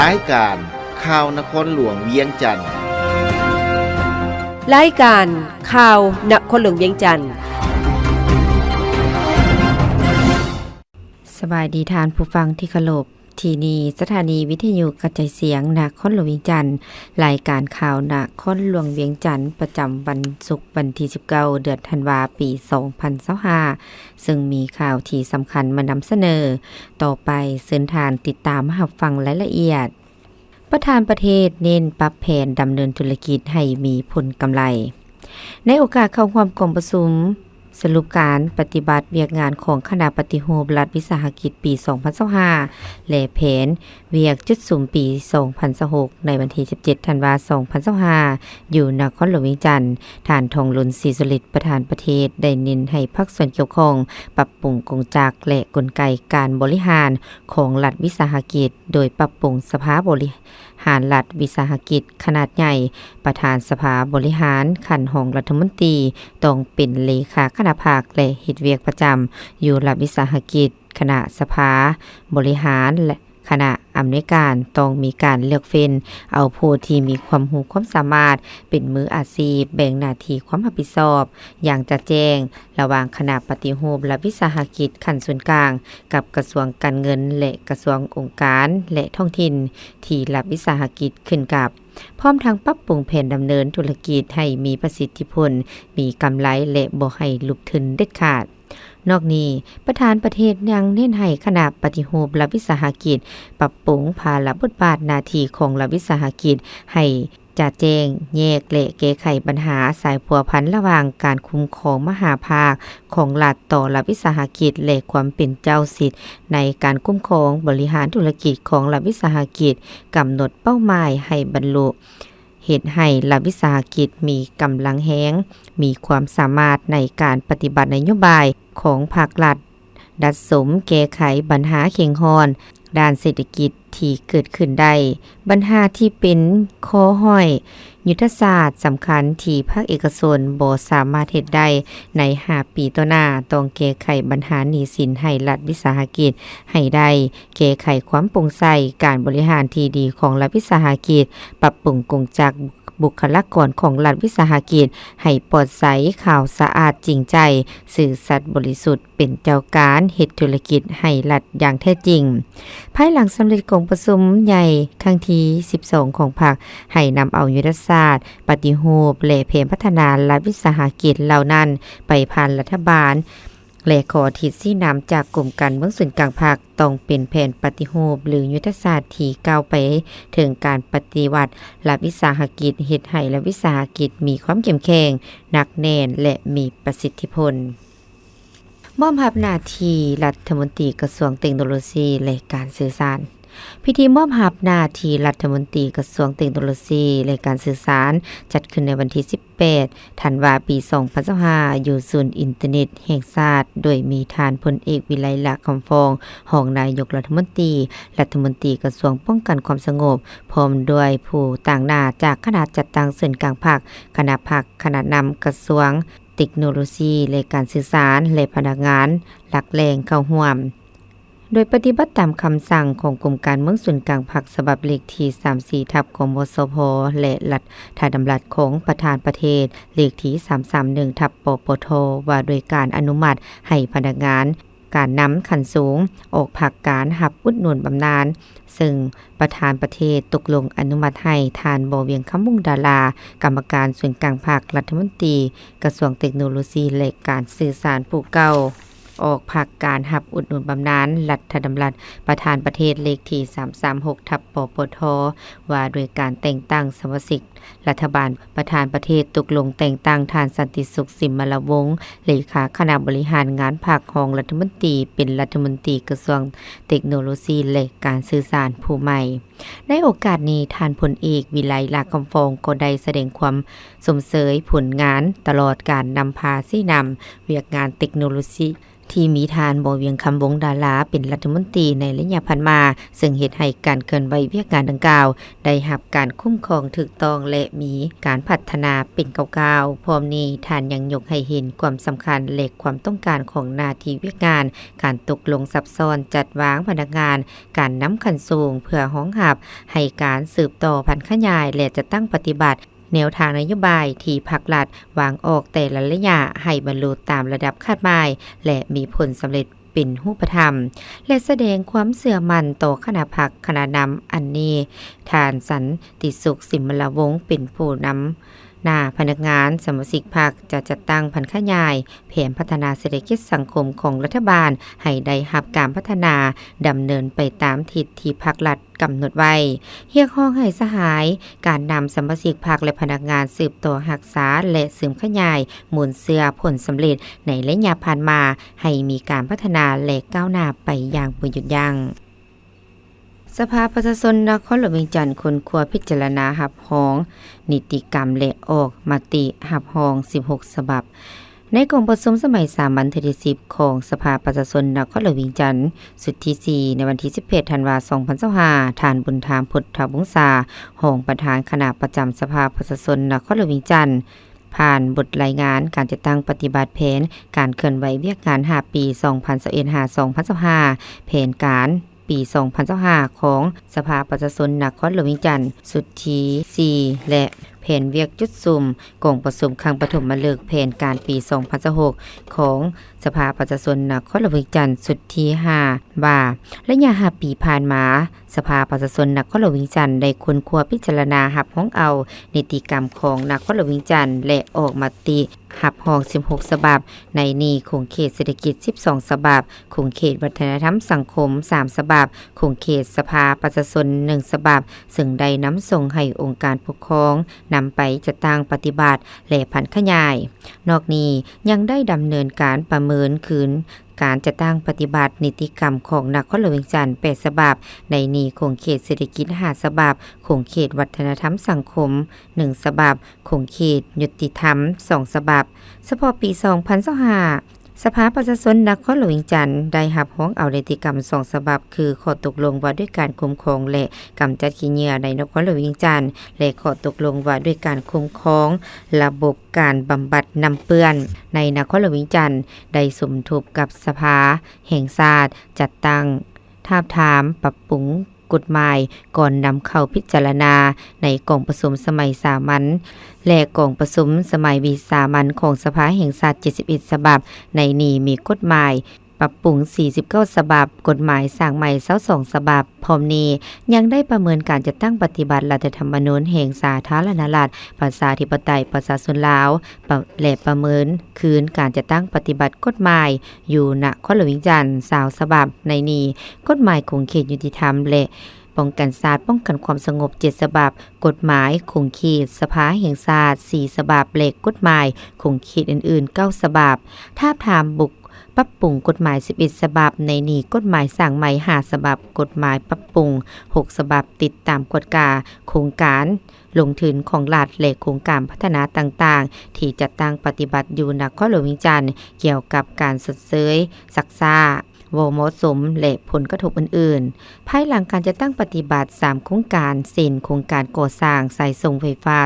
รายการข่าวนครหลวงเวียงจันทน์รายการข่าวนครหลวงเวียงจันทน์สบายดีทานผู้ฟังที่เคารพที่นี่สถานีวิทยุกระจายเสียงนครหลวงเวียงจันทน์รายการข่าวนครหลวงเวียงจันทน์ประจำวันศุกร์วันที่19เดือนธันวาคมปี2025ซึ่งมีข่าวที่สำคัญมานำเสนอต่อไปเชิญทานติดตามรับฟังรายละเอียดประธานประเทศเน้นปรับแผนดำเนินธุรกิจให้มีผลกำไรในโอกาสเข้าร่วมกองประชุมสรุปการปฏิบัติเวียกงานของคณะปฏิรูปรัฐวิสาหกิจปี 2025 และแผนเวียกจุดสูงปี 2026 ในวันที่ 17 ธันวาคม 2025 อยู่นครหลวงเวียงจันทน์ท่านทองหลุนศรีสุฤทธิ์ประธานประเทศได้เน้นให้ภาคส่วนเกี่ยวข้องปรับปรุงกลจักรและกลไกการบริหารของรัฐวิสาหกิจโดยปรับปรุงสภาบริหารรัฐวิสาหกิจขนาดใหญ่ประธานสภาบริหารขันของรัฐมนตรีต้องเป็นเลขาคณะภาคและเฮ็ดเวียกประจำอยู่รัฐวิสาหกิจคณะสภาบริหารและคณะอำนวยการต้องมีการเลือกเฟ้นเอาผู้ที่มีความรู้ความสามารถเป็นมืออาชีพแบ่งหน้าที่ความรับผิดชอบอย่างจะแจ้งระหว่างคณะปฏิรูปและวิสาหกิจขั้นส่วนกลางกับกระทรวงการเงินและกระทรวงองค์การและท้องถิ่นที่รัฐวิสาหกิจขึ้นกับพร้อมทั้งปรับปรุงแผนดำเนินธุรกิจให้มีประสิทธิผลมีกำไรและบ่ให้ลุกทุนเด็ดขาดนอกนี้ประธานประเทศยังเน้นให้คณะปฏิรูปรัฐวิสาหกิจปรับปรุงภาระบทบาทหน้าที่ของรัฐวิสาหกิจให้จะแจ้งแยกและแก้ไขปัญหาสายพัวพันระหว่างการคุ้มครองมหาภาคของรัฐต่อรัฐวิสาหกิจและความเป็นเจ้าสิทธิ์ในการคุ้มครองบริหารธุรกิจของรัฐวิสาหกิจกำหนดเป้าหมายให้บรรลุเหตุให้รัฐวิสาหกิจมีกำลังแห้งมีความสามารถในการปฏิบัตินโยบายของภาครัฐดัดสมแก้ไขปัญหาเข่งฮอนด้านเศรษฐกิจที่เกิดขึ้นได้ปัญหาที่เป็นคอห้อยยุทธศาสตร์สำคัญที่ภาคเอกชนบ่สามารถเฮ็ดได้ใน5ปีต่อหน้าต้องแก้ไขปัญหาหนี้สินให้รัฐวิสาหกิจให้ได้แก้ไขความโปร่งใสการบริหารที่ดีของรัฐวิสาหกิจปรับปรุงกลจักรบุคลากรของรัฐวิสาหกิจให้ปลอดใสข่าวสะอาดจริงใจสื่อสัตย์บริสุทธิ์เป็นเจ้าการเฮ็ดธุรกิจให้รัฐอย่างแท้จริงภายหลังสำเร็จของประชุมใหญ่ครั้งที่12ของพรรคให้นำเอายุทธศาสตร์ปฏิรูปและแผนพัฒนารัฐวิสาหกิจเหล่านั้นไปผ่านรัฐบาลและขอทิศชี้นำจากกรมการเมืองส่วนกลางภาคต้องเป็นแผนปฏิรูปหรือยุทธศาสตร์ที่ก้าวไปถึงการปฏิวัติรัฐวิสาหกิจเฮ็ดให้รัฐวิสาหกิจมีความเข้มแข็งหนักแน่นและมีประสิทธิผลมอบหน้าที่รัฐมนตรีกระทรวงเทคโนโลยีและการสื่อสารพิธีมอบหน้าที่รัฐมนตรีกระทรวงเทคโนโลยีและการสื่อสารจัดขึ้นในวันที่18ธันวาคมปี2025อยู่ศูนย์อินเทอร์เน็ตแห่งชาติโดยมีท่านพลเอกวิไลลักษณ์คำฟองรองนายกรัฐมนตรีกระทรวงป้องกันความสงบพร้อมด้วยผู้ต่างหน้าจากคณะจัดตั้งส่วนกลางภาคคณะนำกระทรวงเทคโนโลยีและการสื่อสารและพนักงานหลักแหล่งเข้าร่วมโดยปฏิบัติตามคำสั่งของกรมการเมืองส่วนกลางภาคฉบับเลขที่34ทับของมสพและรัฐดำรัสของประธานประเทศเลขที่331ทับปปทว่าโดยการอนุมัติให้พนักงานการนำขั้นสูงออกภาคการหับอุดหนุนบำนาญซึ่งประธานประเทศตกลงอนุมัติให้ทานบ่เวียงคำมุ่งดารากรรมการส่วนกลางภาครัฐมนตรีกระทรวงเทคโนโลยีและการสื่อสารผู้เก่าออกภาคการหับอุดหนุนบำนาญรัฐดำรัสประธานประเทศเลขที่336ทับปปทว่าโดยการแต่งตั้งสมาชิกรัฐบาลประธานประเทศตกลงแต่งตั้งท่านสันติสุขสิมลวงศ์เลขาคณะบริหารงานภาคของรัฐมนตรีเป็นรัฐมนตรีกระทรวงเทคโนโลยีและการสื่อสารผู้ใหม่ในโอกาสนี้ท่านพลเอกวิไลลักษณ์คำฟองก็ได้แสดงความสมเสยผลงานตลอดการนำพาชี้นำเวียกงานเทคโนโลยี ที่มีทานบ่เวียงคำวงดาราเป็นรัฐมนตรีในระยะผ่านมาซึ่งเฮ็ดให้การเคลื่อนไหวเวียกงานดังกล่าวได้รับการคุ้มครองถูกต้องและมีการพัฒนาเป็นก้าวๆพร้อมนี้ท่านยังยกให้เห็นความสำคัญและความต้องการของหน้าที่เวียกงานการตกลงซับซ้อนจัดวางพนักงานการนำขั้นสูงเพื่อห้องห หับให้การสืบต่อพันขยายและจะตั้งปฏิบัติแนวทางนโยบายที่ภาครัฐวางออกแต่ละระยะให้บรรลุตามระดับคาดหมายและมีผลสำเร็จเป็นรูปธรรมและแสดงความเสื่อมั่นต่อคณะพรรคคณะนำอันนี้ทานสันติสุขสิมลวงศ์เป็นผู้นำหน้าพนักงานสมาชิกพรรคจะจัดตั้งพันขยายแผนพัฒนาเศรษฐกิจสังคมของรัฐบาลให้ได้รับการพัฒนาดำเนินไปตามทิศที่ภาครัฐกำหนดไว้เรียกร้องให้สหายการนำสมาชิกพรรคและพนักงานสืบต่อรักษาและเสริมขยายมูลเสื่อผลสำเร็จในระยะผ่านมาให้มีการพัฒนาและก้าวหน้าไปอย่างบ่หยุดยั้งสภาประชาชนนครหลวงเวียงจันทน์คนครัวพิจารณารับรองนิติกรรมและออกมติรับรอง16ฉบับในกองประชุมสมัยสามัญที่10ของสภาประชาชนนครหลวงเวียงจันทน์สุดที่4ในวันที่11ธันวาคม2025ท่านบุญธรรมพุทธวงศารองประธานคณะประจำสภาประชาชนนครหลวงเวียงจันทน์ผ่านบทรายงานการจัดตั้งปฏิบัติแผนการเคลื่อนไหวเวียกงาน5ปี2021-2025แผนการปี2025ของสภาประชาชนนครหลวงเวียงจันทน์สุดที่4และแผนเวียกจุดซุ่มกองประชุมครั้งปฐมฤกษ์แผนการปี2026ของสภาประชาชนนครหลวงเวียงจันทน์สุดที่5ว่าระยะ5ปีผ่านมาสภาประชาชนนครหลวงเวียงจันทน์ได้ค้นคว้าพิจารณารับรองเอานิติกรรมของนครหลวงเวียงจันทน์และออกมติรับรอง16ฉบับในนี้คงเขตเศรษฐกิจ12ฉบับคงเขตวัฒนธรรมสังคม3ฉบับคงเขตสภาประชาชน1ฉบับซึ่งได้นำส่งให้องค์การปกครองนำไปจัดตั้งปฏิบัติและผันขยายนอกนี้ยังได้ดำเนินการประเมินคืนการจัดตั้งปฏิบัตินิติกรรมของนครหลวงเวียงจันทน์8ฉบับในนี้คงเขตเศรษฐกิจ5ฉบับคงเขตวัฒนธรรมสังคม1ฉบับคงเขตยุติธรรม2ฉบับเฉพาะปี2025สภาประชาชนนครหลวงเวียงจันทน์ได้รับรองเอานิติกรรม2ฉบับคือข้อตกลงว่าด้วยการคุ้มครองและกำจัดขี้เหงื่อในนครหลวงเวียงจันทน์และข้อตกลงว่าด้วยการคุ้มครองระบบการบำบัดน้ำเปื้อนในนครหลวงเวียงจันทน์ได้สมทบกับสภาแห่งชาติจัดตั้งทาบทามปรับปรุงกฎหมายก่อนนำเข้าพิจารณาในกองประชุมสมัยสามัญและกองประชุมสมัยวิสามัญของสภาแห่งชาติ71ฉบับในนี้มีกฎหมายปรับปรุง49ฉบับกฎหมายสร้างใหม่22ฉบับพร้อมนี้ยังได้ประเมินการจัดตั้งปฏิบัติรัฐธรรมนูญแห่งสาธารณรัฐประชาธิปไตยประชาชนลาวและประเมินคืนการจัดตั้งปฏิบัติกฎหมายอยู่นครหลวงเวียงจันทน์20ฉบับในนี้กฎหมายคงเขตยุติธรรมและป้องกันศาสตร์ป้องกันความสงบ7ฉบับกฎหมายคงเขตสภาแห่งชาติ4ฉบับและกฎหมายคงเขตอื่นๆ9ฉบับทาบทามบุกปรับปรุงกฎหมาย11ฉบับในนี้กฎหมายสร้างใหม่5ฉบับกฎหมายปรับปรุง6ฉบับติดตามกฎกาโครงการลงทุนของรัฐและโครงการพัฒนาต่างๆที่จะตั้งปฏิบัติอยู่นครหลวงเวียงจันทน์เกี่ยวกับการชดเชยซักซ่าบ่เหมาะสมและผลกระทบอื่นๆภายหลังการจะตั้งปฏิบัติ3โครงการเช่นโครงการก่อสร้างสายส่งไฟฟ้า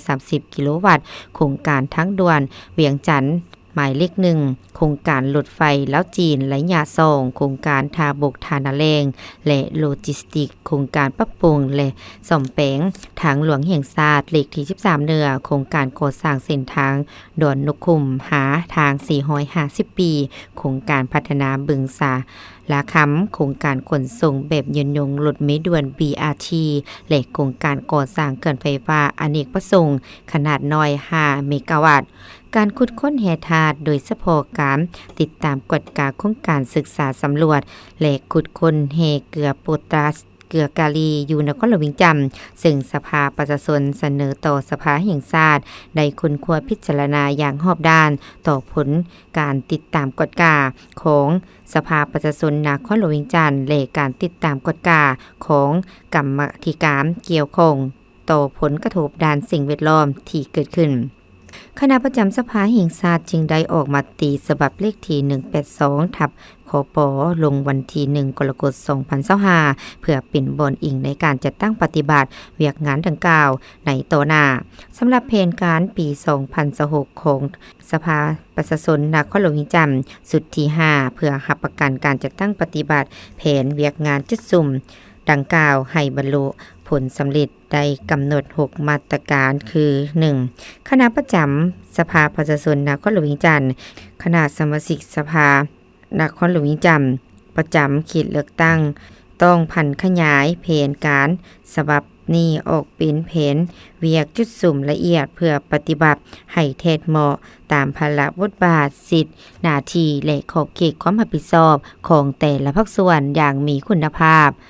230กิโลวัตต์โครงการทางด่วนเวียงจันทน์หมายเลข1โครงการรถไฟแล้วจีนระยะ2โครงการทาบกทานาแรงและโลจิสติกโครงการปรับปรุงและซ่อมแปลงทางหลวงแห่งชาติเลขที่13เหนือโครงการก่อสร้างเส้นทางดอนนกขุมหาทาง450ปีโครงการพัฒนาบึงสาลาคำโครงการขนส่งแบบยนต์ยงรถเมล์ด่วน BRT และโครงการก่อสร้างเขื่อนไฟฟ้าอเนกประสงค์ขนาดน้อย5เมกะวัตต์การขุดค้นแร่ธาตุโดยเฉพาะการติดตามกฎกาโครงการศึกษาสำรวจและขุดค้นแร่เกลือโพแทสเกลือกาลีอยู่นครหลวงเวียงจันทน์ซึ่งสภาประชาชนเสนอต่อสภาแห่งชาติได้ค้นคว้าพิจารณาอย่างรอบด้านต่อผลการติดตามกฎกาของสภาประชาชนนครหลวงเวียงจันทน์และการติดตามกฎกาของกรรมาธิการเกี่ยวข้องต่อผลกระทบด้านสิ่งแวดล้อมที่เกิดขึ้นคณะประจำสภาแห่งชาติจึงได้ออกมติฉบับเลขที่182ทับคป.ลงวันที่1กรกฎาคม2025เพื่อเป็นบอนอิงในการจัดตั้งปฏิบัติเวียกงานดังกล่าวในต่อหน้าสำหรับแผนการปี2026ของสภาประชาชนนครหลวงเวียงจันทน์สุดที่5เพื่อรับประกันการจัดตั้งปฏิบัติแผนเวียกงานจุดซุ่ม ดังกล่าวให้บรรลุผลสำเร็จได้กำหนด6มาตรการคือ 1. คณะประจำสภาประชาชนนครหลวงเวียงจันทน์คณะสมาชิกสภานครหลวงเวียงจันทน์ประจำเขตเลือกตั้งต้องพันขยายแผนการฉบับนี้ออกเป็นแผนเวียกจุดสุ่มละเอียดเพื่อปฏิบัติให้แทดเหมาะตามภาระบทบาทสิทธิหน้าที่และขอบเขตความรับผิดชอบของแต่ละภาคส่วนอย่างมีคุณภาพ 2.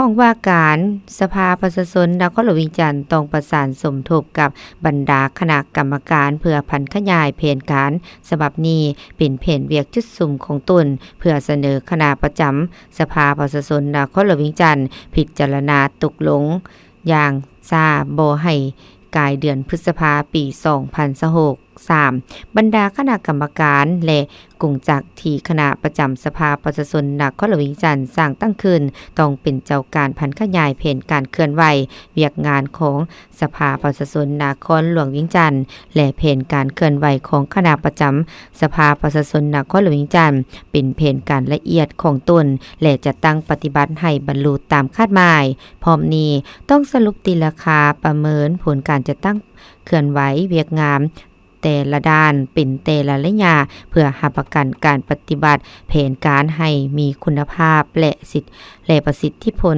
ห้องว่าการสภาประชาชนนครหลวงเวียงจันทน์ต้องประสานสมทบกับบรรดาคณะกรรมการเพื่อพันขยายแผนการฉบับนี้เป็นแผนเวียกจุดสุ่มของตนเพื่อเสนอคณะประจำสภาประชาชนนครหลวงเวียงจันทน์พิจารณาตกลงอย่างช้าบ่ให้กายเดือนพฤษภาปี 2026 3. บรรดาคณะกรรมการและกลุ่มจักรที่คณะประจำสภาประชาชนนครหลวงเวียงจันทน์สร้างตั้งขึ้นต้องเป็นเจ้าการพันขยายแผนการเคลื่อนไหวเวียกงานของสภาประชาชนนครหลวงเวียงจันทน์และแผนการเคลื่อนไหวของคณะประจำสภาประชาชนนครหลวงเวียงจันทน์เป็นแผนการละเอียดของตนและจะตั้งปฏิบัติให้บรรลุตามคาดหมายพร้อมนี้ต้องสรุปตีราคาประเมินผลการจะตั้งเคลื่อนไหวเวียกงานแต่ละด้านเป็นแต่ละระยะเพื่อรับประกันการปฏิบัติแผนการให้มีคุณภาพและประสิทธิผล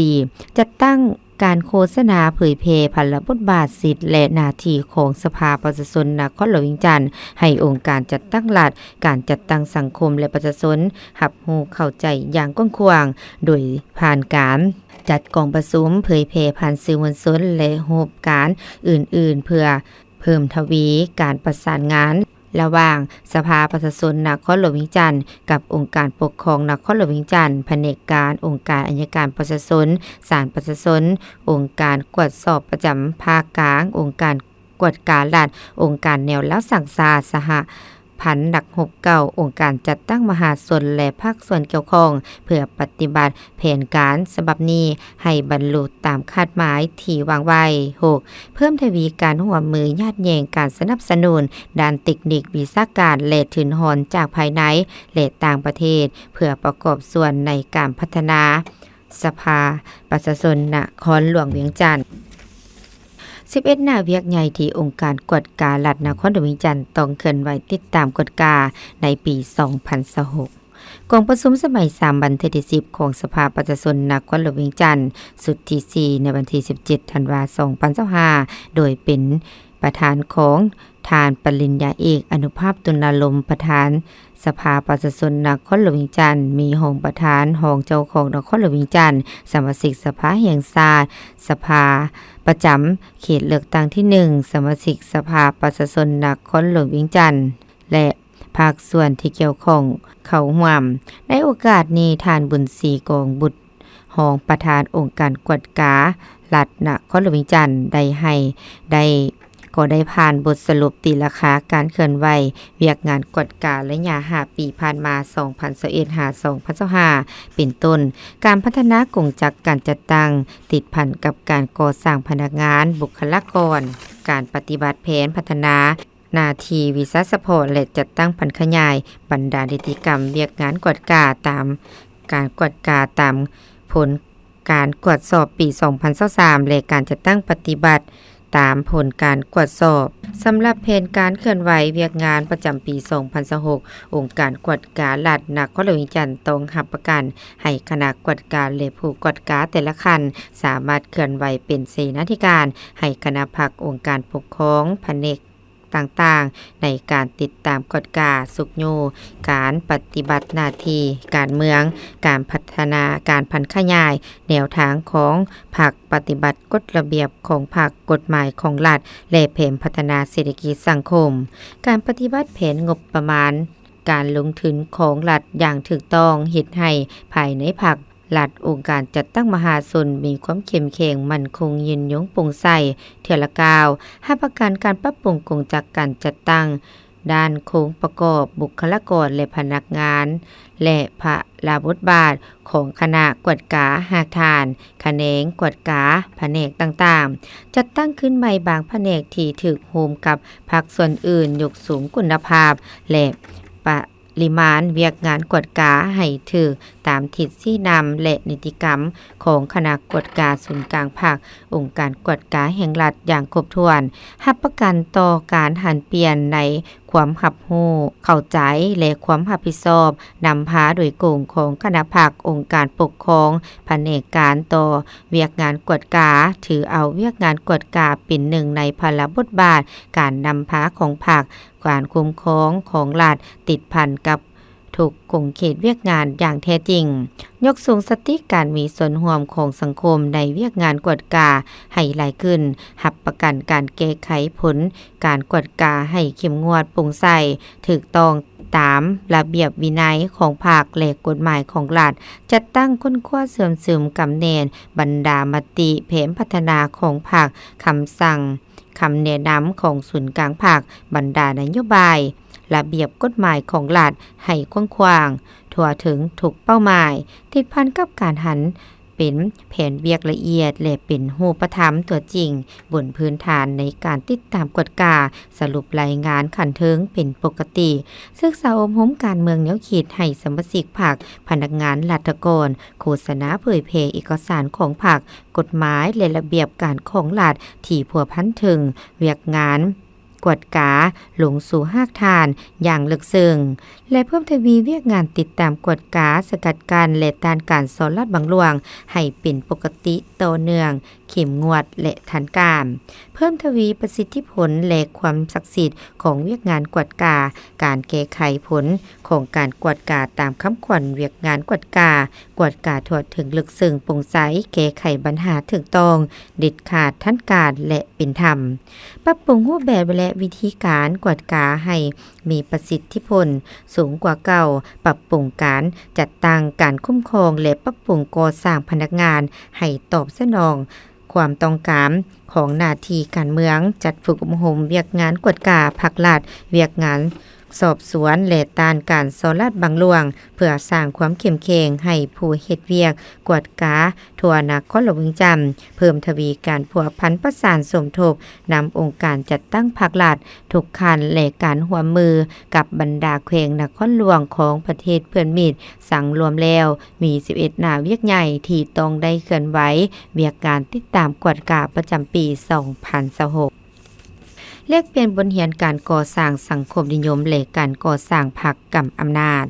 4. จัดตั้งการโฆษณาเผยแพร่พันละบทบาทสิทธิและหน้าที่ของสภาประชาชนนครหลวงเวียงจันทน์ให้องค์การจัดตั้งรัฐการจัดตั้งสังคมและประชาชนรับรู้เข้าใจอย่างกว้างขวางโดยผ่านการจัดกองประชุมเผยแพร่ผ่านสื่อมวลชนและรูปการอื่นๆเพื่อเพิ่มทวีการประสานงานระหว่างสภาประชาชนนครหลวงเวียงจันทน์กับองค์การปกครองนครหลวงเวียงจันทน์แผนกการองค์การอัยการประชาชนศาลประชาชนองค์การกวดสอบประจำภาคกลางองค์การกวดการรัฐองค์การแนวแล้วสั่งศาสหพันธ์หลัก69องค์การจัดตั้งมหาชนและภาคส่วนเกี่ยวข้องเพื่อปฏิบัติแผนการฉบับนี้ให้บรรลุตามคาดหมายที่วางไว้ 6. เพิ่มทวีการร่วมมือญาติแยงการสนับสนุนด้านเทคนิควิชาการและทุนหอนจากภายในและต่างประเทศเพื่อประกอบส่วนในการพัฒนาสภาประชาชนนครหลวงเวียงจันทน์11 หน้าเวียกใหญ่ที่องค์การกวดการัฐนครหลวงเวียงจันทน์ต้องเคลื่อนไหวติดตามกฎกาในปี 2026 กองประชุมสมัย3วันที่10ของสภาประชาชนนครหลวงเวียงจันทน์สุดที่4ในวันที่17ธันวาคม2025โดยเป็นประธานของทานปริญญาเอกอนุภาพตุลาลมประธานสภาประชาชนนครหลวงเวียงจันทน์มีรองประธานรองเจ้าของนครหลวงเวียงจันทน์สมาชิกสภาแห่งชาติสภาประจำเขตเลือกตั้งที่1สมาชิกสภาประชาชนนครหลวงเวียงจันทน์และภาคส่วนที่เกี่ยวข้องเข้าร่วมในโอกาสนี้ท่านบุญศรีกองบุตรรองประธานองค์การกวดการัฐนครหลวงเวียงจันทน์ก็ได้ผ่านบทสรุปตีราคาการเคลื่อนไหวเวียกงานกวดการะยะ5ปีผ่านมา 2021-2025 เป็นต้นการพัฒนากงจักรการจัดตั้งติดพันกับการก่อสร้างพนักงานบุคลากรการปฏิบัติแผนพัฒนาหน้าที่วิชาเฉพาะและจัดตั้งพันขยายบรรดานิติกรรมเวียกงานกวดกาตามการกวดกาตามผลการกวดสอบปี 2023 และการจัดตั้งปฏิบัติตามผลการกวดสอบสำหรับแผนการเคลื่อนไหวเวียกงานประจำปี 2026 องค์การกวดการรัฐนครหลวงเวียงจันทน์ต้องรับประกันให้คณะกวดการและผู้กวดการแต่ละคันสามารถเคลื่อนไหวเป็นเสนาธิการให้คณะพรรคองค์การปกครองแผนกต่างๆในการติดตามกฎกาสุกโยการปฏิบัติหน้าที่การเมืองการพัฒนาการพันขยายแนวทางของพรรคปฏิบัติกฎระเบียบของพรรคกฎหมายของรัฐและแผนพัฒนาเศรษฐกิจสังคมการปฏิบัติแผนงบประมาณการลงทุนของรัฐอย่างถูกต้องเฮ็ดให้ภายในพรรครัฐองค์การจัดตั้งมหาชนมีความเข้มแข็งมั่นคงยืนยงโปร่งใสเทื่อละก้าวให้ประกันการปรับปรุงกงจักรการจัดตั้งด้านโครงประกอบบุคลากรและพนักงานและพระบทบาทของคณะกวดกาหากทานแขนงกวดกาแผนกต่างๆจัดตั้งขึ้นใหม่บางแผนกที่ถูกโฮมกับภาคส่วนอื่นยกสูงคุณภาพและ ริมาณเวียกงานกวดกาให้ถือตามทิศที่นำและนิติกรรมของคณะกวดกาศูนย์กลางภาคองค์การกวดกาแห่งรัฐอย่างครบถ้วนรับประกันต่อการหันเปลี่ยนในความรับรู้เข้าใจและความรับผิดชอบนำพาโดยกลุ่มของคณะภาคองค์การปกครองแผนกการต่อเวียกงานกวดกาถือเอาเวียกงานกวดกาเป็นหนึ่งในภาระบทบาทการนำพาของภาคการคุ้มครองของรัฐติดพันกับถูกกงเขตเวียกงานอย่างแท้จริงยกสูงสติการมีส่วนร่วมของสังคมในเวียกงานกวดกาให้หลายขึ้นรับประกันการแก้ไขผลการกวดกาให้เข้มงวดโปร่งใสถูกต้องตามระเบียบวินัยของภาคและกฎหมายของรัฐจัดตั้งค้นคว้าเสริมซึมกำเนิดบรรดามติแผนพัฒนาของภาคคำสั่งคำแนะนำของศูนย์กลางภาคบรรดานโยบายระเบียบกฎหมายของรัฐให้กว้างขวางทั่วถึงทุกเป้าหมายติดพันกับการหันเป็นแผนเวียกละเอียดและเป็นรูปธรรมตัวจริงบนพื้นฐานในการติดตามกฎกาสรุปรายงานขันเทิงเป็นปกติศึกษาอบรมการเมืองแนวคิดให้สมาชิกพรรคพนักงานรัฐกรโฆษณาเผยแพร่เอกสารของพรรคกฎหมายและระเบียบการของรัฐที่พัวพันถึงเวียกงานกวดกาลงสู่หากทานอย่างลึกซึ้งและเพิ่มทวีเวียกงานติดตามกวดกาสกัดกั้นและต้านการสอนรัฐบังหลวงให้เป็นปกติต่อเนื่องเข้มงวดและทันการเพิ่มทวีประสิทธิผลและความศักดิ์สิทธิ์ของเวียกงานกวดกาการแก้ไขผลของการกวดกาตามคำขวัญเวียกงานกวดกาทั่วถึงลึกซึ้งโปร่งใสแก้ไขปัญหาถูกต้องเด็ดขาดทันการและเป็นธรรมปรับปรุงรูปแบบและวิธีการกวดกาให้มีประสิทธิผลสูงกว่าเก่าปรับปรุงการจัดตั้งการคุ้มครองและปรับปรุงก่อสร้างพนักงานให้ตอบสนองความต้องการของหน้าที่การเมืองจัดฝึกอบรมเวียกงานกวดกาภาครัฐเวียกงานสอบสวนและต้านการสอนรัฐบังหลวงเพื่อสร้างความเข้มแข็งให้ผู้เฮ็ดเวียกกวดกาทั่วนครหลวงจันทน์เพิ่มทวีการพัวพันประสานสมทบนำองค์การจัดตั้งภาครัฐทุกคันและการร่วมมือกับบรรดาแขวงนครหลวงของประเทศเพื่อนมิตรสั่งรวมแล้วมี11หน้าเวียกใหญ่ที่ต้องได้เคลื่อนไหวเวียกการติดตามกวดกาประจำปี 2026เลขเปลี่ยนบนเหียนการก่อสร้างสังคมนิยมและการก่อสร้างพรรคกำอำนาจ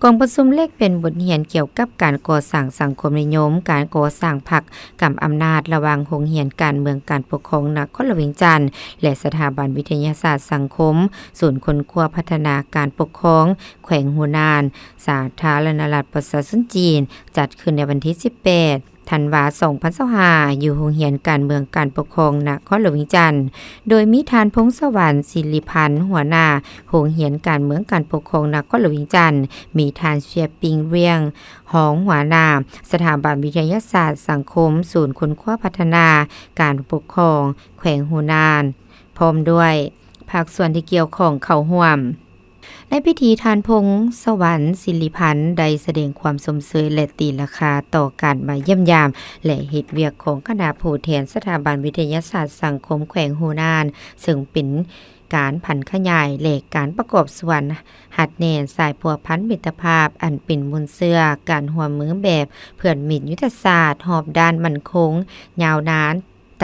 กองประชุมเลขเป็นบทเรียนเกี่ยวกับการก่อสร้างสังคมนิยมการก่อสร้างพรรคกำอำนาจระหว่างโรงเรียนการเมืองการปกครองนครหลวงจันทน์และสถาบันวิทยาศาสตร์สังคมศูนย์ค้นคว้าพัฒนาการปกครองแขวงหัวนานสาธารณรัฐประชาชนจีนจัดขึ้นในวันที่18ธันวาคม 2025อยู่โรงเรียนการเมืองการปกครองนครหลวงจันทน์โดยมีทานพงศวรรค์ศิริพันธ์หัวหน้าโรงเรียนการเมืองการปกครองนครหลวงจันทน์มีทานเชียปิงเวียงหองหัวหน้าสถาบันวิทยาศาสตร์สังคมศูนย์ค้นคว้าพัฒนาการปกครองแขวงหัวนานพร้อมด้วยภาคส่วนที่เกี่ยวข้องเข้าร่วมในพิธีทานพงสวรรค์ศิริพันธ์ได้แสดงความสมเสยและตีราคาต่อการมาเยี่ยมยามและเฮ็ดเวียกของคณะผู้แทนสถาบันวิทยาศาสตร์สังคมแขวงหูนานซึ่งเป็นการผันขยายและการประกอบส่วนหัดแนนสายพัวพันมิตรภาพอันเป็นมุนเสื้อการหัวมือแบบเพื่อนมิตรยุทธศาสตร์หอบด้านมั่นคงยาวนาน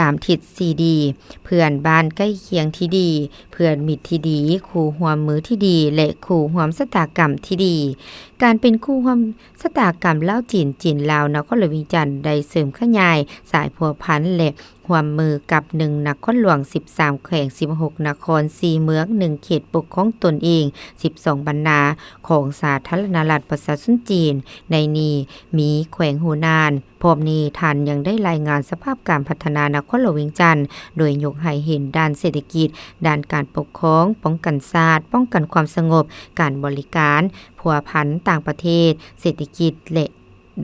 ตามทิศซีดีเพื่อนบ้านใกล้เคียงที่ดีเพื่อนมิตรที่ดีคู่หัวมือที่ดีและคู่หัวสตากรรมที่ดีการเป็นคู่หัวสตากรรมเล่าจีนลาวนครหลวงจันทน์ได้เสริมขยายสายพัวพันและหัวมือกับ1นครหลวง13แขวง16นคร4เมือง1เขตปกครองตนเอง12บรรณาของสาธารณรัฐประชาชนจีนในนี้มีแขวงหูนานพร้อมนี้ท่านยังได้รายงานสภาพการพัฒนานครหลวงจันทน์โดยยกให้เห็นด้านเศรษฐกิจด้านการปกครองป้องกันชาติป้องกันความสงบการบริการพัวพันต่างประเทศเศรษฐกิจและ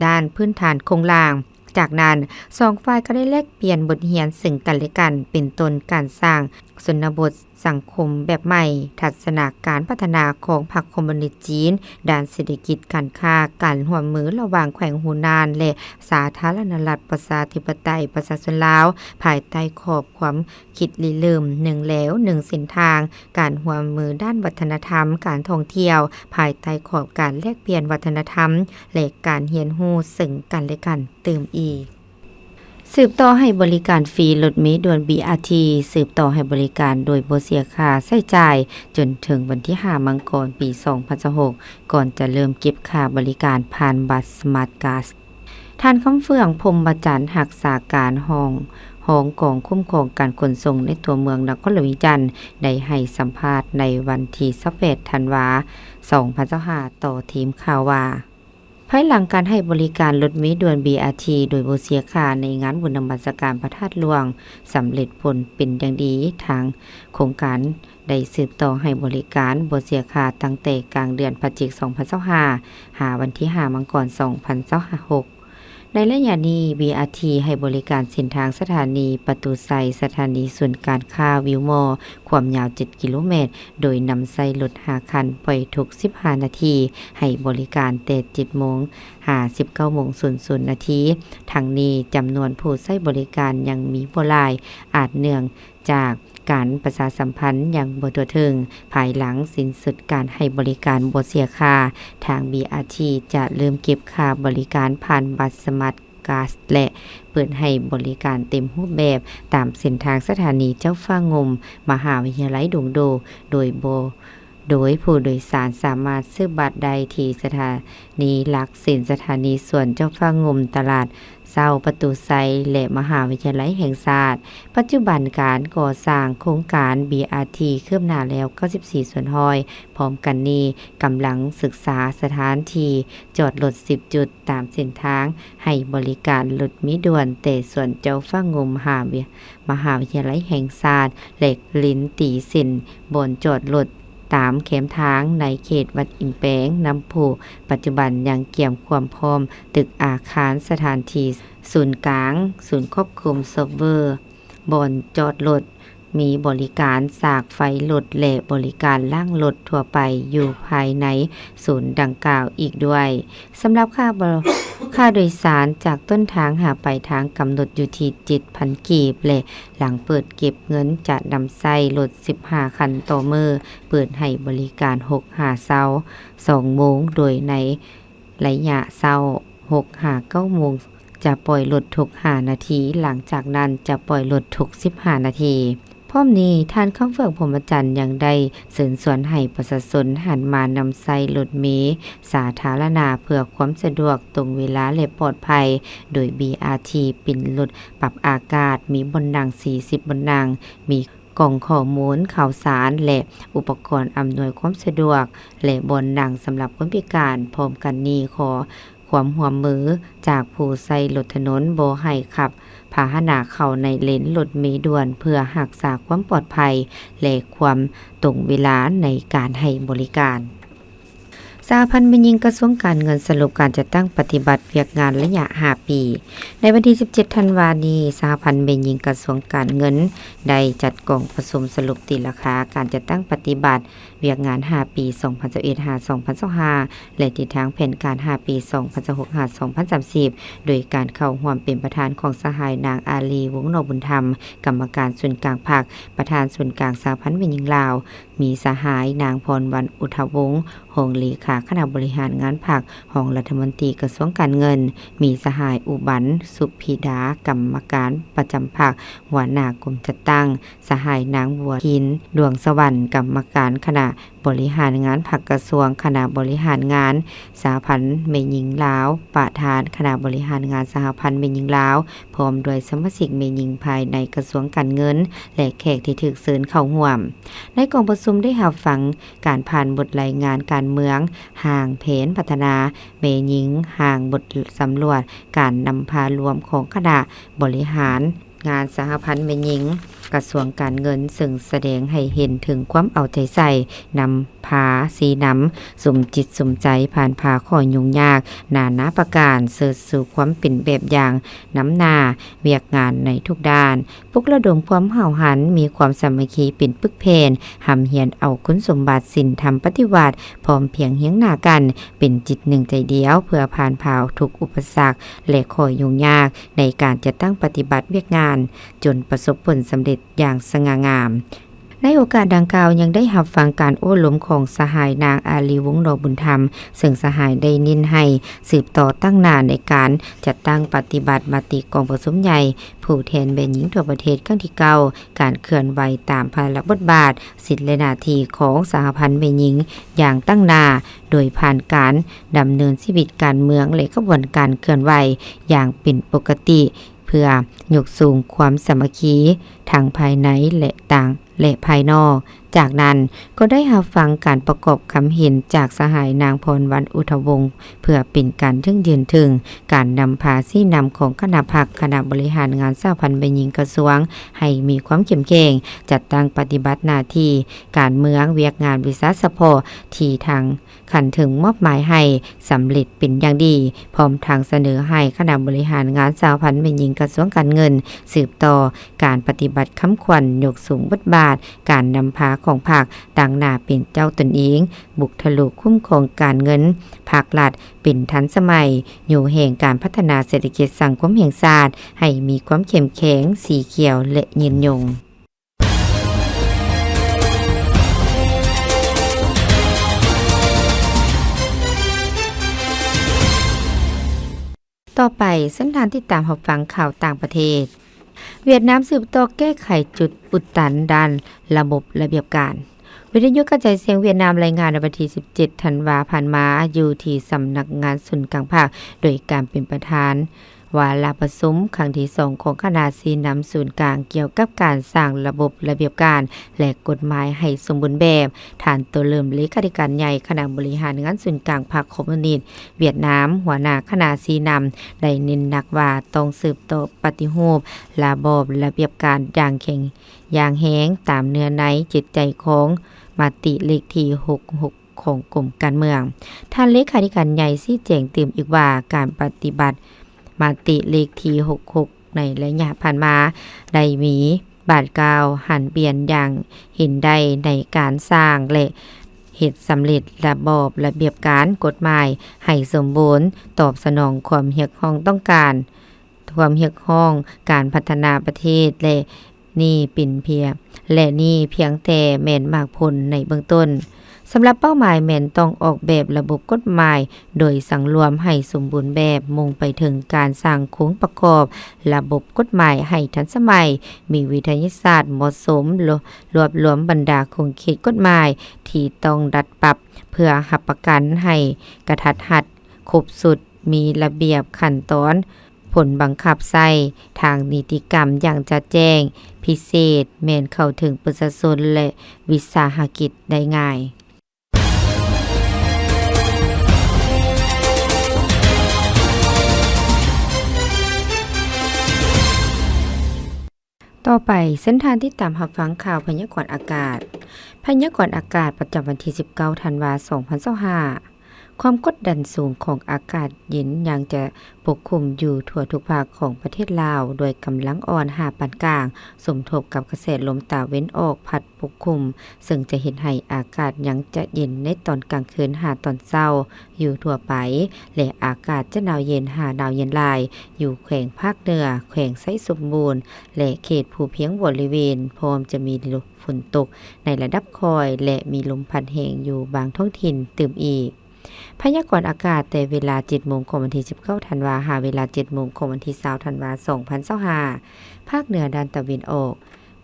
ด้านพื้นฐานโครงสร้างจากนั้นสองฝ่ายก็ได้แลกเปลี่ยนบทเรียนซึ่งกันและกันเป็นต้นการสร้าง ชนบทสังคมแบบใหม่ทัศนาการพัฒนาของพรรคคอมมิวนิสต์จีนด้านเศรษฐกิจการค้าการร่วมมือระหว่างแขวงหูนานและสาธารณรัฐประชาธิปไตยประชาชนลาวภายใต้ขอบความคิดริเริ่ม1แล้ว1เส้นทางการร่วมมือด้านวัฒนธรรมการท่องเที่ยวภายใต้ขอบการแลกเปลี่ยนวัฒนธรรมและการเรียนรู้ซึ่งกันและกันเติมอีกสืบต่อให้บริการฟรีรถเมล์ด่วน BRT สืบต่อให้บริการโดยบ่เสียค่าใช้จ่ายจนถึงวันที่5 มังกรปี 2026 ก่อนจะเริ่มเก็บค่าบริการผ่านบัตรสมาร์ทการ์ดท่านคำเฟื่องพรหมจันทร์รักษาการห้องกองคุ้มครองการขนส่งในตัวเมืองนครหลวงวิจันทร์ได้ให้สัมภาษณ์ในวันที่28 ธันวาคม 2025 ต่อทีมข่าวว่าภายหลังการให้บริการรถเมล์ด่วน BRT โดยบ่เสียค่าในงานบุญนมัสการพระธาตุหลวงสำเร็จผลเป็นอย่างดีทางโครงการได้สืบต่อให้บริการบ่เสียค่าตั้งแต่กลางเดือนพฤศจิกายน 2025 หาวันที่5 มังกร 2026ในระยะนี้ BRT ให้บริการเส้นทางสถานีประตูไซสถานีศูนย์การค้าวิวมอความยาว7กิโลเมตรโดยนำใส่รถ5คันปล่อยทุก15นาทีให้บริการแต่ 7 โมงหา 19 โมง 00 นาทีทั้งนี้จำนวนผู้ใช้บริการยังมีบ่หลายอาจเนื่องจากการประชาสัมพันธ์อย่างบ่ทั่วถึงภายหลังสิ้นสุดการให้บริการบ่เสียค่าทาง BRT จะเริ่มเก็บค่าบริการผ่านบัตรสมาร์ทการ์ดและเปิดให้บริการเต็มรูปแบบตามเส้นทางสถานีเจ้าฟ้างมมหาวิทยาลัยดงโดโดยผู้โดยสารสามารถซื้อบัตรได้ที่สถานีหลักเส้นสถานีส่วนเจ้าฟ้างมตลาดเศร้าประตูไซและมหาวิทยาลัยแห่งชาติปัจจุบันการก่อสร้างโครงการ BRT คืบหน้าแล้ว94ส่วนห้อยพร้อมกันนี้กำลังศึกษาสถานที่จอดรถ10จุดตามเส้นทางให้บริการรถมิด่วนแต่ส่วนเจ้าฟ้างมมหาวิทยาลัยแห่งชาติและลิ้นตีสินบนจอดรถตามเข็มทางในเขตวัดอินแปงน้ำผูปัจจุบันยังเกี่ยมความพร้อมตึกอาคารสถานที่ศูนย์กลางศูนย์ควบคุมเซิร์ฟเวอร์บนจอดรถมีบริการสากไฟรถและบริการล่างรถทั่วไปอยู่ภายในศูนย์ดังกล่าวอีกด้วยสำหรับค่าโดยสารจากต้นทางหาปลายทางกำหนดอยู่ที่ 7,000 กีบและหลังเปิดเก็บเงินจะนำใส่รถ15คันต่อมือเปิดให้บริการ6 หาเช้า2 โมงโดยในระยะเช้า6 หา 9 โมงจะปล่อยรถทุก5นาทีหลังจากนั้นจะปล่อยรถทุก15นาทีพร้อมนี้ท่านคำเฟื่องพรหมจันทร์ยังได้เชิญชวนให้ประชาชนหันมานำใช้รถเมล์สาธารณะเพื่อความสะดวกตรงเวลาและปลอดภัยโดย BRT เป็นรถปรับอากาศมีบนนั่ง40บนนั่งมีกล่องข้อมูลข่าวสารและอุปกรณ์อำนวยความสะดวกและบนนั่งสำหรับคนพิการพร้อมกันนี้ขอความร่วมมือจากผู้ใช้รถถนนบ่ให้ขับพาหนะเข้าในเลนรถเมล์ด่วนเพื่อรักษาความปลอดภัยและความตรงเวลาในการให้บริการสหพันธ์แม่หญิงกระทรวงการเงินสรุปการจัดตั้งปฏิบัติเวียกงานระยะ5ปีในวันที่17ธันวาคมนี้สหพันธ์แม่หญิงกระทรวงการเงินได้จัดกล่องประชุมสรุปตีราคาการจัดตั้งปฏิบัติเวียกงาน5ปี 2021-2025 และทิศทางแผนการ5ปี 2026-2030 โดยการเข้าร่วมเป็นประธานของสหายนางอาลีวงศ์นอกบุญธรรมกรรมการส่วนกลางภาคประธานส่วนกลางสหพันธ์แม่หญิงลาวมีสหายนางพรวรรณอุทวงศ์รองเลขาคณะบริหารงานภาครองรัฐมนตรีกระทรวงการเงินมีสหายอุบันสุพิดากรรมการประจำภาคหัวหน้ากรมจัดตั้งสหายนางบัวทินดวงสวรรค์กรรมการคณะบริหารงานภาคกระทรวงคณะบริหารงานสหพันธ์แม่หญิงลาวประธานคณะบริหารงานสหพันธ์แม่หญิงลาวพร้อมด้วยสมาชิกแม่หญิงภายในกระทรวงการเงินและแขกที่ถูกเชิญเข้าร่วมในกองประชุมได้รับฟังการผ่านบทรายงานการเมืองห่างเพนพัฒนาแม่หญิงห่างบทสำรวจการนำพารวมของคณะบริหารงานสหพันธ์แม่หญิง กระทรวงการเงินซึ่งแสดงให้เห็นถึงความเอาใจใส่นำพาสีน้ำสมจิตสมใจผ่านพาข้อยุ่งยากนานาประการเสิร์ชสู่ความเป็นแบบอย่างน้ำหน้าเวียกงานในทุกด้านปลุกระดมความห่าวหันมีความสามัคคีเป็นปึกเพนหำเหียนเอาคุณสมบัติศีลธรรมปฏิวัติพร้อมเพียงเฮียงหน้ากันเป็นจิตหนึ่งใจเดียวเพื่อผ่านพาวทุกอุปสรรคและข้อยุ่งยากในการจะตั้งปฏิบัติเวียกงานจนประสบผลสำเร็จอย่างสง่างามในโอกาสดังกล่าวยังได้รับฟังการโอ้ล้มของสหายนางอาลีวงศ์ดอกบุญธรรมซึ่งสหายได้เน้นให้สืบต่อตั้งหน้าในการจัดตั้งปฏิบัติมติกองประชุมใหญ่ผู้แทนแม่หญิงทั่วประเทศครั้งที่9การเคลื่อนไหวตามภาระบทบาทสิทธิและหน้าที่ของสหพันธ์แม่หญิงอย่างตั้งหน้าโดยผ่านการดำเนินชีวิตการเมืองและกระบวนการเคลื่อนไหวอย่างเป็นปกติเพื่อยกสูงความสามัคคีทางภายในและภายนอกจากนั้นก็ได้รับฟังการประกอบคำเห็นจากสหายนางพรวรรณอุทวงศ์เพื่อเป็นการยืนถึงการนำพาซี่นำของคณะพรรคคณะบริหารงานสหพันธ์แม่หญิงกระทรวงให้มีความเข้มแข็งจัดตั้งปฏิบัติหน้าที่การเมืองเวียกงานวิสาสะพอที่ทางขันถึงมอบหมายให้สำเร็จเป็นอย่างดีพร้อมทางเสนอให้คณะบริหารงานสหพันธ์แม่หญิงกระทรวงการเงินสืบต่อการปฏิบัติค้ำควรยกสูงบทบาทการนำพาของภาคต่างหน้าเป็นเจ้าตนเองบุกทะลุคุ้มครองการเงินภาครัฐเป็นทันสมัยอยู่แห่งการพัฒนาเศรษฐกิจสังคมแห่งชาติให้มีความเข้มแข็งสีเขียวและยืนยงต่อไปเส้นทางที่ตามรับฟังข่าวต่างประเทศเวียดนามสืบต่อแก้ไขจุดอุดตันด้านระบบระเบียบการวิทยุกระจายเสียงเวียดนามรายงานในวันที่17ธันวาคมผ่านมาอยู่ที่สำนักงานศูนย์กลางภาคโดยการเป็นประธานวาระประชุมครั้งที่2ของคณะสีน้ำศูนย์กลางเกี่ยวกับการสร้างระบบระเบียบการและกฎหมายให้สมบูรณ์แบบฐานตัวเริ่มเลขาธิการใหญ่คณะบริหารงานศูนย์กลางพรรคคอมมิวนิสต์เวียดนามหัวหน้าคณะสีน้ำได้เน้นหนักว่าต้องสืบต่อปฏิรูประบอบระเบียบการอย่างแข็งอย่างแห้งตามเนื้อในจิตใจของมติเลขที่66ของกรมการเมืองท่านเลขาธิการใหญ่ชี้แจงเติมอีกว่าการปฏิบัติมติเลขที่66ในระยะผ่านมาได้มีบาดกาวหันเปลี่ยนอย่างเห็นได้ในการสร้างและเหตุสำเร็จระบอบระเบียบการกฎหมายให้สมบูรณ์ตอบสนองความเรียกร้องต้องการความเรียกร้องการพัฒนาประเทศและนี่เป็นเพียงแต่แม่นมากผลในเบื้องต้นสำหรับเป้าหมายแม่นต้องออกแบบระบบกฎหมายโดยสังรวมให้สมบูรณ์แบบมุ่งไปถึงการสร้างโครงประกอบระบบกฎหมายให้ทันสมัยมีวิทยาศาสตร์เหมาะสมรวบรวมบรรดาโครงคิดกฎหมายที่ต้องดัดปรับเพื่อรับประกันให้กระทัดรัดครบสุดมีระเบียบขั้นตอนผลบังคับใช้ทางนิติกรรมอย่างชัดแจ้งพิเศษแม่นเข้าถึงประชาชนและวิสาหกิจได้ง่ายต่อไปเส้นทางที่ตามรับฟังข่าวพยากรณ์อากาศประจำวันที่19ธันวาคม2025ความกดดันสูงของอากาศเย็นยังจะปกคลุมอยู่ทั่วทุกภาคของประเทศลาวโดยกำลังอ่อนหาปานกลางสมทบกับกระแสลมตะวันออกพัดปกคลุมซึ่งจะเห็นให้อากาศยังจะเย็นในตอนกลางคืนหาตอนเช้าอยู่ทั่วไปและอากาศจะหนาวเย็นหาหนาวเย็นหลายอยู่แขวงภาคเหนือแขวงไส้สมบูรณ์และเขตภูเพียงบริเวณพร้อมจะมีฝนตกในระดับคอยและมีลมพัดแรงอยู่บางท้องถิ่นเติมอีกพยากรณ์อากาศแต่เวลา 7:00 นของวันที่19ธันวาคมหาเวลา 7:00 นของวันที่20ธันวาคม2025ภาคเหนือด้านตะวันออก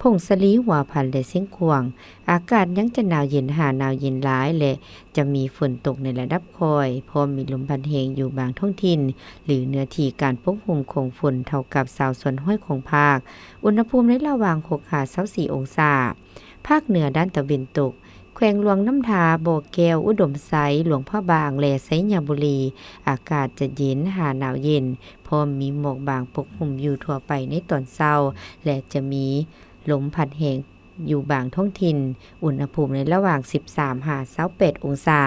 พงสลีหัวพันและเสียงขวางอากาศยังจะหนาวเย็นหาหนาวเย็นหลายและจะมีฝนตกในระดับคอยพร้อมมีลมพัดแรงอยู่บางท้องถิ่นหรือเนื้อที่การปกคลุมของฝนเท่ากับ20ส่วนห้อยของภาคอุณหภูมิในระหว่าง6-24องศาภาคเหนือด้านตะวันตกแขวงหลวงน้ำทาบ่อแก้วอุดมไซหลวงพ่อบางและไสยบุรีอากาศจะเย็นหาหนาวเย็นพร้อมมีหมอกบางปกคลุมอยู่ทั่วไปในตอนเช้าและจะมี ลมพัดแหงอยู่บางท้องถิ่นอุณหภูมิในระหว่าง13-28องศา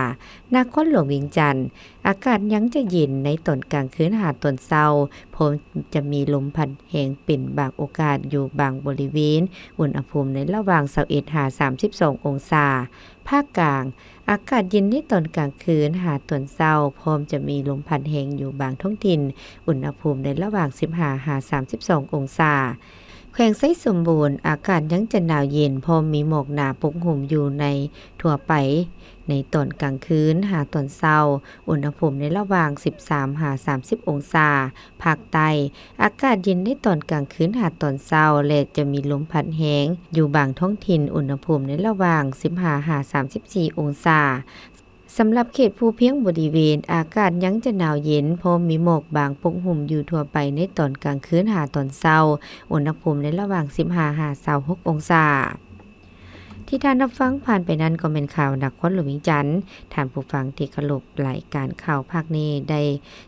นครหลวงเวียงจันทน์อากาศยังจะเย็นในตอนกลางคืนหาตอนเช้าพบจะมีลมพัดแหงเป็นบางโอกาสอยู่บางบริเวณอุณหภูมิในระหว่าง21-32องศาภาคกลางอากาศเย็นในตอนกลางคืนหาตอนเช้าพร้อมจะมีลมพัดแหงอยู่บางท้องถิ่นอุณหภูมิในระหว่าง15-32องศาแขวงไซสมบูรณ์อากาศยังจะหนาวเย็นพอมีหมอกหนาปกคลุมอยู่ในทั่วไปในตอนกลางคืนหาตอนเช้าอุณหภูมิในระหว่าง13-30องศาภาคใต้อากาศเย็นในตอนกลางคืนหาตอนเช้าและจะมีลมพัดแห้งอยู่บางท้องถิ่นอุณหภูมิในระหว่าง15-34องศาสำหรับเขตภูเพียงบริเวณอากาศยังจะหนาวเย็นพอมีหมอกบางปกคลุมอยู่ทั่วไปในตอนกลางคืนหาตอนเช้าอุณหภูมิในระหว่าง15-26องศาที่ท่านรับฟังผ่านไปนั้นก็เป็นข่าวนครหลวงเวียงจันทน์ท่านผู้ฟังที่เคารพรายการข่าวภาคนี้ได้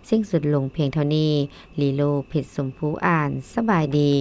สิ้นสุดลงเพียงเท่านี้ลีโลเพชรสมภูอ่านสบายดี